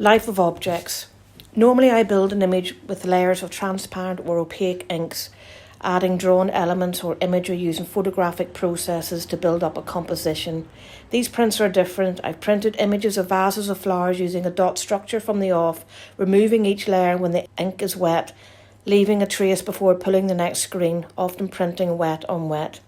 Life of objects. Normally I build an image with layers of transparent or opaque inks, adding drawn elements or imagery using photographic processes to build up a composition. These prints are different. I've printed images of vases of flowers using a dot structure from the off, removing each layer when the ink is wet, leaving a trace before pulling the next screen, often printing wet on wet.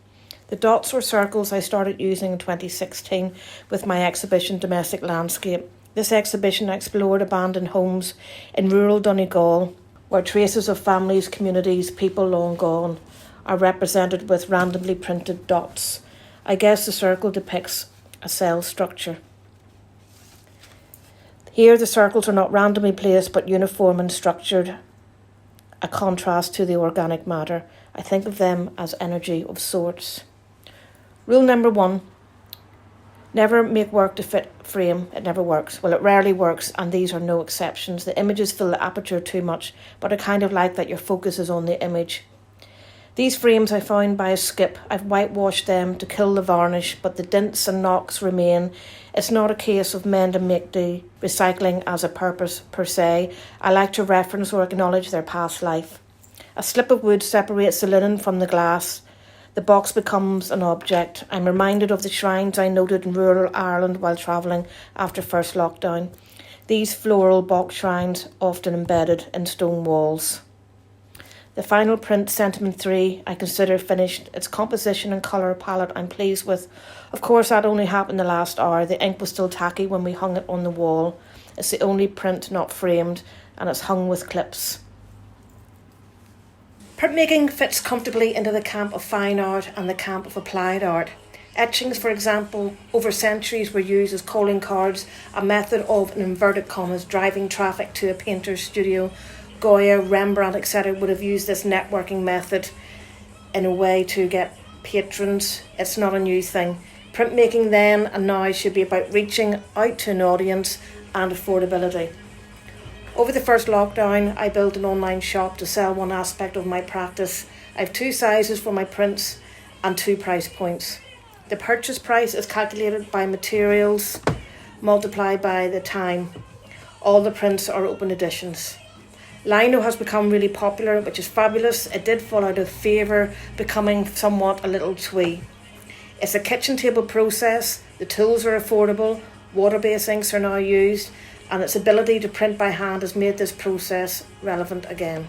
The dots or circles I started using in 2016 with my exhibition Domestic Landscape. This exhibition explored abandoned homes in rural Donegal, where traces of families, communities, people long gone are represented with randomly printed dots. I guess the circle depicts a cell structure. Here the circles are not randomly placed but uniform and structured, a contrast to the organic matter. I think of them as energy of sorts. Rule number 1. Never make work to fit frame. It never works. Well, it rarely works, and these are no exceptions. The images fill the aperture too much, but I kind of like that your focus is on the image. These frames I found by a skip. I've whitewashed them to kill the varnish, but the dints and knocks remain. It's not a case of mend and make do, recycling as a purpose per se. I like to reference or acknowledge their past life. A slip of wood separates the linen from the glass. The box becomes an object. I'm reminded of the shrines I noted in rural Ireland while travelling after first lockdown. These floral box shrines, often embedded in stone walls. The final print, Sentiment 3, I consider finished. Its composition and colour palette I'm pleased with. Of course, that only happened the last hour. The ink was still tacky when we hung it on the wall. It's the only print not framed, and it's hung with clips. Printmaking fits comfortably into the camp of fine art and the camp of applied art. Etchings, for example, over centuries were used as calling cards, a method of, in inverted commas, driving traffic to a painter's studio. Goya, Rembrandt, etc. would have used this networking method in a way to get patrons. It's not a new thing. Printmaking then and now should be about reaching out to an audience and affordability. Over the first lockdown, I built an online shop to sell one aspect of my practice. I have 2 sizes for my prints and 2 price points. The purchase price is calculated by materials multiplied by the time. All the prints are open editions. Lino has become really popular, which is fabulous. It did fall out of favour, becoming somewhat a little twee. It's a kitchen table process. The tools are affordable. Water-based inks are now used, and its ability to print by hand has made this process relevant again.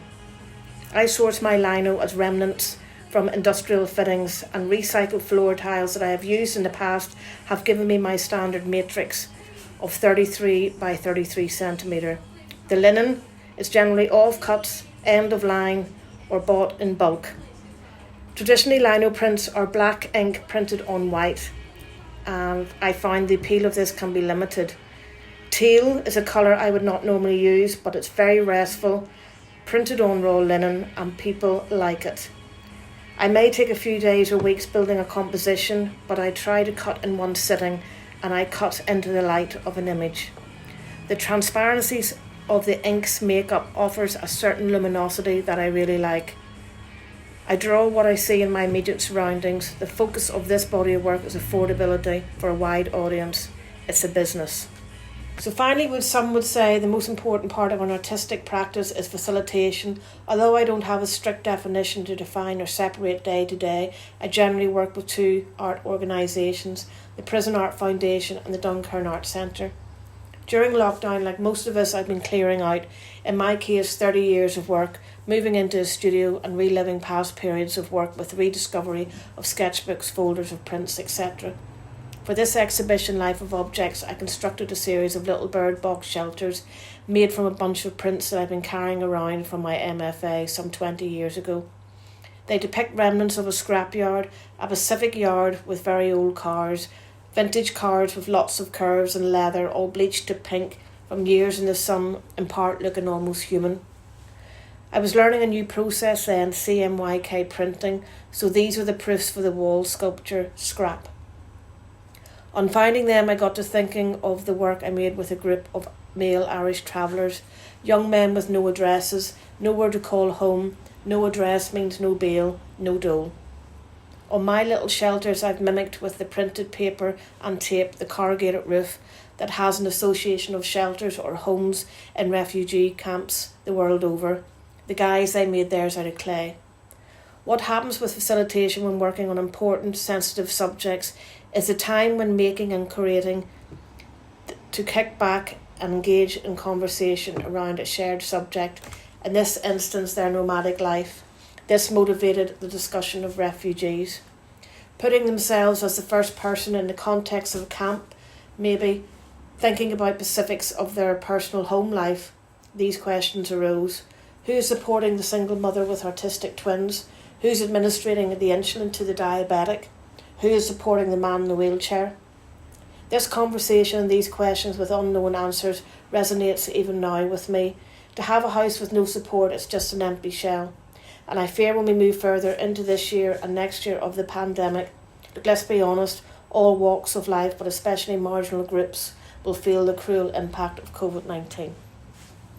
I source my lino as remnants from industrial fittings, and recycled floor tiles that I have used in the past have given me my standard matrix of 33 by 33 centimetre. The linen is generally off-cuts, end of line, or bought in bulk. Traditionally, lino prints are black ink printed on white, and I find the appeal of this can be limited. Teal is a colour I would not normally use, but it's very restful, printed on raw linen, and people like it. I may take a few days or weeks building a composition, but I try to cut in one sitting, and I cut into the light of an image. The transparencies of the ink's makeup offers a certain luminosity that I really like. I draw what I see in my immediate surroundings. The focus of this body of work is affordability for a wide audience. It's a business. So finally, some would say the most important part of an artistic practice is facilitation. Although I don't have a strict definition to define or separate day to day, I generally work with 2 art organisations, the Prison Art Foundation and the Dunkirk Art Centre. During lockdown, like most of us, I've been clearing out, in my case 30 years of work, moving into a studio and reliving past periods of work with rediscovery of sketchbooks, folders of prints, etc. For this exhibition, Life of Objects, I constructed a series of little bird box shelters made from a bunch of prints that I've been carrying around from my MFA some 20 years ago. They depict remnants of a scrapyard, a Pacific yard with very old cars, vintage cars with lots of curves and leather, all bleached to pink from years in the sun, in part looking almost human. I was learning a new process then, CMYK printing, so these are the proofs for the wall sculpture, Scrap. On finding them, I got to thinking of the work I made with a group of male Irish travellers, young men with no addresses, nowhere to call home. No address means no bail, no dole. On my little shelters, I've mimicked with the printed paper and tape the corrugated roof that has an association of shelters or homes in refugee camps the world over. The guys I made theirs out of clay. What happens with facilitation when working on important, sensitive subjects is the time when making and creating to kick back and engage in conversation around a shared subject, in this instance their nomadic life. This motivated the discussion of refugees. Putting themselves as the first person in the context of a camp, maybe thinking about specifics of their personal home life, these questions arose. Who is supporting the single mother with autistic twins? Who is administering the insulin to the diabetic? Who is supporting the man in the wheelchair? This conversation and these questions with unknown answers resonates even now with me. To have a house with no support is just an empty shell. And I fear when we move further into this year and next year of the pandemic, but let's be honest, all walks of life, but especially marginal groups, will feel the cruel impact of COVID-19.